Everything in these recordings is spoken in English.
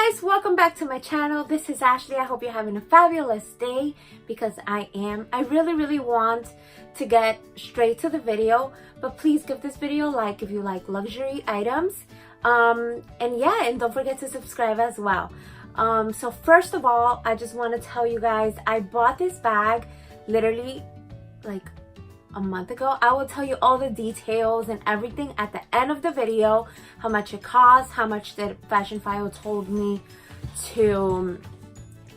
guys, welcome back to my channel. This is Ashley. I hope you're having a fabulous day because I am. I really want to get straight to the video, but please give this video a like if you like luxury items. And don't forget to subscribe as well. So first of all, I just want to tell you guys, I bought this bag literally like a month ago. I will tell you all the details and everything at the end of the video, how much it costs, how much the Fashionphile told me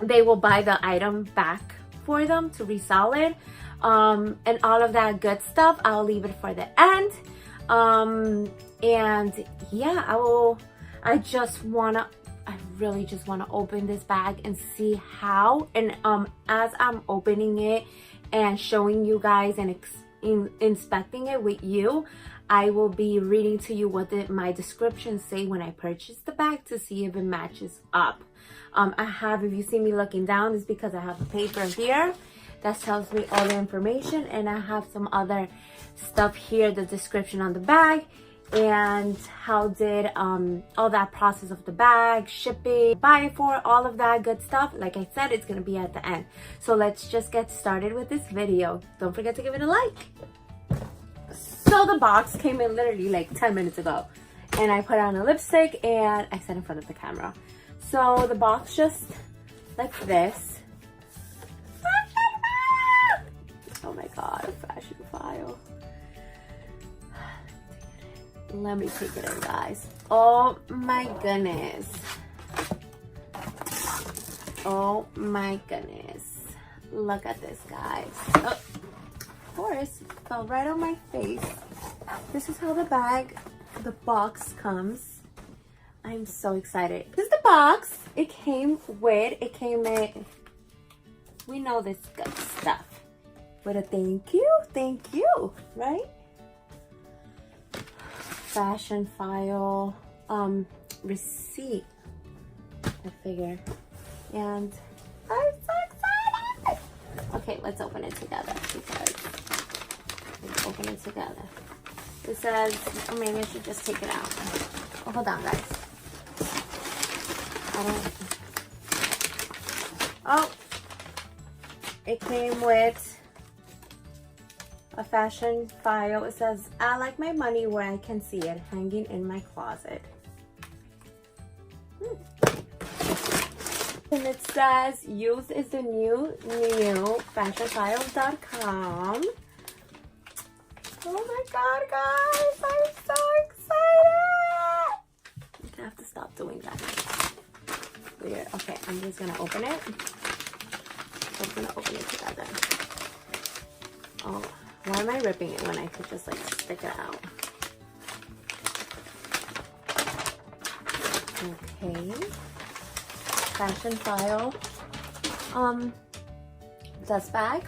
they will buy the item back for them to resell it, and all of that good stuff. I'll leave it for the end. And yeah, I really just want to open this bag and see how, and as I'm opening it and showing you guys and inspecting it with you, I will be reading to you what my descriptions say when I purchased the bag to see if it matches up. If you see me looking down, it's because I have a paper here that tells me all the information, and I have some other stuff here, the description on the bag, and how did all that process of the bag, shipping, buy it for, all of that good stuff. Like I said, it's gonna be at the end. So let's just get started with this video. Don't forget to give it a like. So the box came in literally like 10 minutes ago, and I put on a lipstick and I sat in front of the camera. So the box just like this. Oh my god, a Fashionphile. Let me take it in, guys. Oh my goodness. Oh my goodness. Look at this, guys. Oh, of course, fell right on my face. This is how the box comes. I'm so excited. This is the box. It came with, we know this good stuff. With a thank you, right? Fashionphile receipt, I figure, and I'm so excited. Okay, let's open it together It says, or maybe I should just take it out. Oh, hold on, guys. It came with a Fashionphile. It says, I like my money where I can see it, hanging in my closet. And it says, use is the new Fashionphile.com. Oh my god, guys, I'm so excited. I'm gonna have to stop doing that. Weird. Okay, I'm just gonna open it. I'm gonna open it together. Oh, why am I ripping it when I could just like stick it out? Okay. Fashionphile dust bag.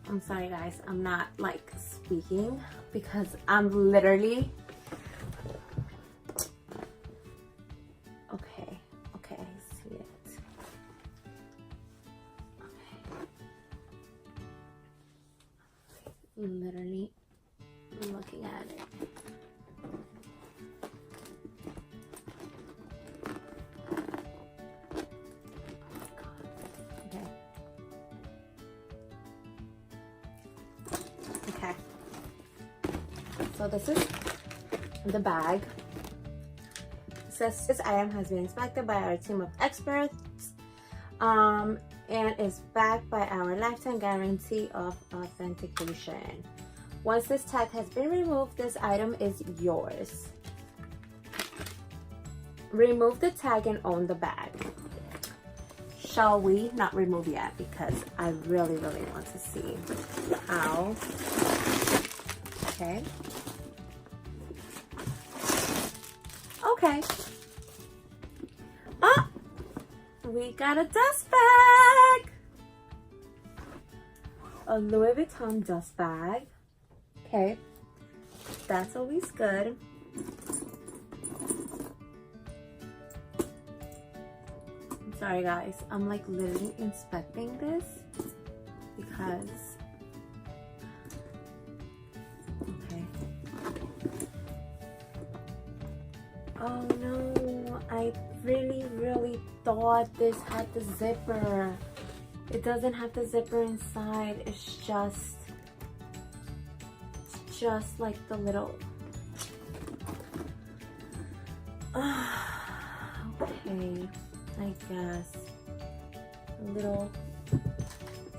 I'm sorry guys, I'm not like speaking because I'm literally okay, I see it. Okay. Literally looking at it. Okay, so this is the bag. It says this item has been inspected by our team of experts and is backed by our lifetime guarantee of authentication. Once this tag has been removed, this item is yours. Remove the tag and own the bag. Shall we? Not remove yet because I really want to see how. Okay. Okay. Oh, we got a dust bag. A Louis Vuitton dust bag. Okay. that's always good. I'm sorry guys, I'm like literally inspecting this because, okay. Oh no, I really thought this had the zipper. It doesn't have the zipper inside. It's just like the little, okay, I guess a little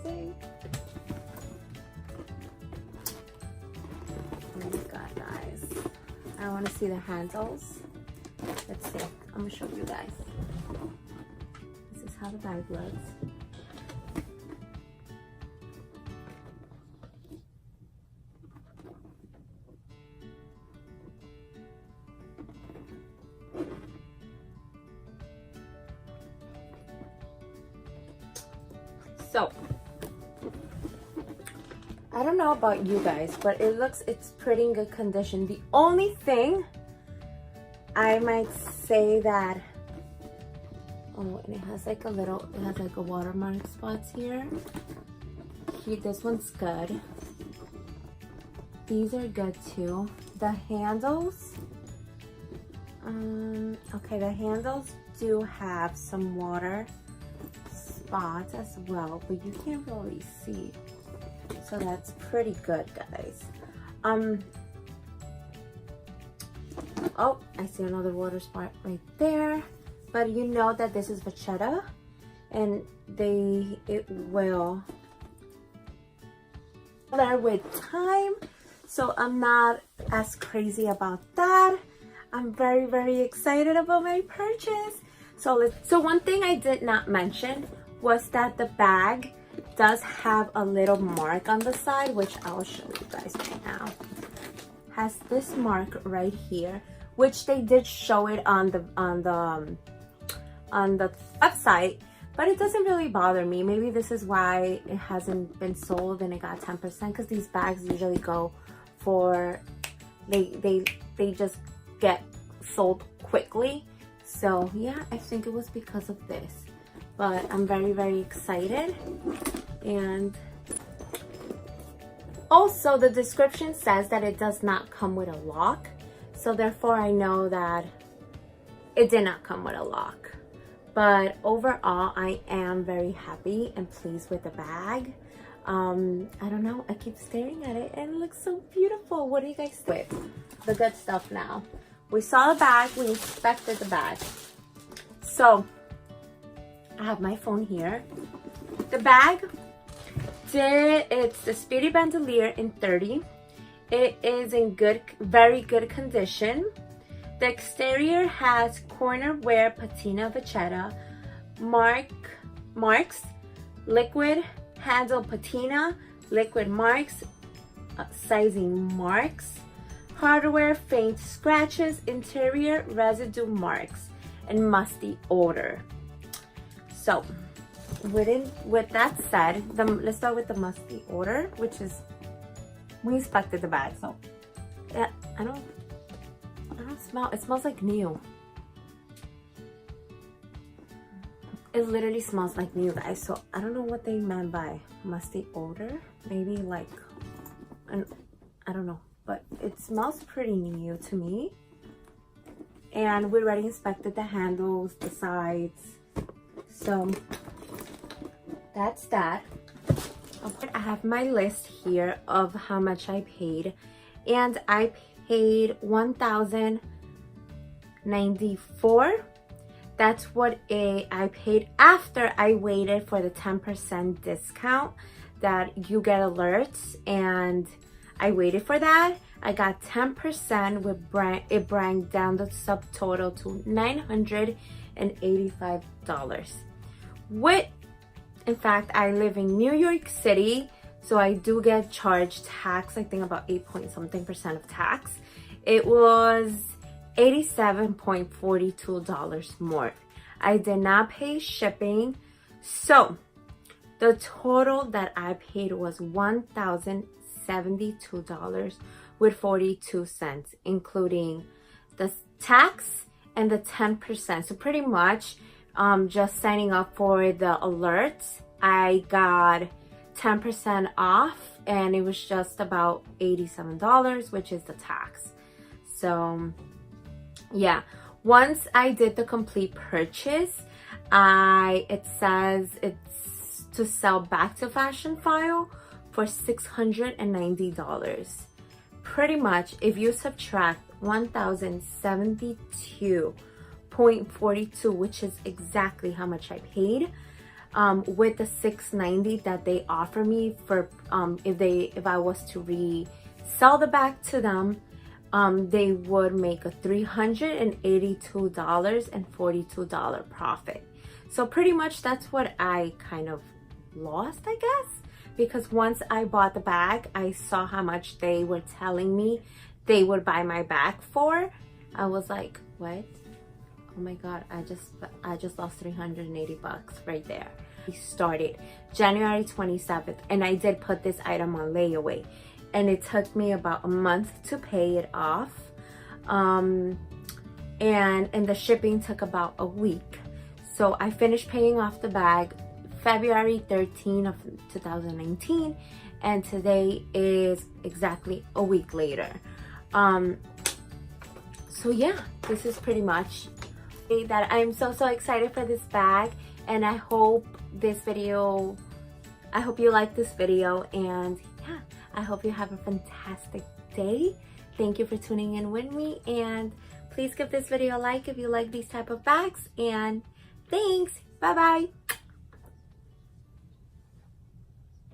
thing. Oh my god guys, I want to see the handles. Let's see, I'm gonna show you guys. This is how the bag looks. So, I don't know about you guys, but it's pretty in good condition. The only thing I might say that, oh, and it has like a watermark spots here. This one's good. These are good too. The handles, okay, the handles do have some water spots as well, but you can't really see, so that's pretty good guys. Oh, I see another water spot right there, but you know that this is vachetta and it will color with time, so I'm not as crazy about that. I'm very excited about my purchase. So one thing I did not mention was that the bag does have a little mark on the side, which I'll show you guys right now. Has this mark right here, which they did show it on the website, but it doesn't really bother me. Maybe this is why it hasn't been sold and it got 10%, because these bags usually go for, they just get sold quickly. So yeah, I think it was because of this. But I'm very excited. And also the description says that it does not come with a lock, so therefore I know that it did not come with a lock. But overall, I am very happy and pleased with the bag. I don't know, I keep staring at it and it looks so beautiful. What do you guys think? The good stuff now. We saw the bag, we inspected the bag. So I have my phone here. The bag, it's the Speedy Bandouliere in 30. It is in very good condition. The exterior has corner wear patina vachetta, marks, liquid handle patina, liquid marks, sizing marks, hardware faint scratches, interior residue marks, and musty odor. So with that said, let's start with the musty odor, which is, we inspected the bag, so yeah, I don't smell, it smells like new. It literally smells like new, guys. So I don't know what they meant by musty odor. Maybe like I don't know, but it smells pretty new to me. And we already inspected the handles, the sides, so that's that. I have my list here of how much I paid, and I paid $1,094. That's what I paid after I waited for the 10% discount that you get alerts, and I waited for that. I got 10%, it brought down the subtotal to $985. In fact, I live in New York City, so I do get charged tax, I think about 8-point-something% of tax. It was $87.42 more. I did not pay shipping, so the total that I paid was $1,072 with 42 cents, including the tax and the 10%. So pretty much just signing up for the alerts, I got 10% off, and it was just about $87, which is the tax. So yeah, once I did the complete purchase, it says it's to sell back to Fashionphile for $690. Pretty much, if you subtract 1,072.42, which is exactly how much I paid, with the $690 that they offer me for if I was to resell the bag to them, they would make a $382.42 profit. So pretty much that's what I kind of lost, I guess, because once I bought the bag, I saw how much they were telling me they would buy my bag for. I was like, what? Oh my god, I just lost 380 bucks right there. We started January 27th, and I did put this item on layaway, and it took me about a month to pay it off, and the shipping took about a week. So I finished paying off the bag February 13 of 2019, and today is exactly a week later. So yeah, this is pretty much that. I'm so excited for this bag, and I hope you like this video, and yeah, I hope you have a fantastic day. Thank you for tuning in with me, and please give this video a like if you like these type of bags, and thanks. Bye bye.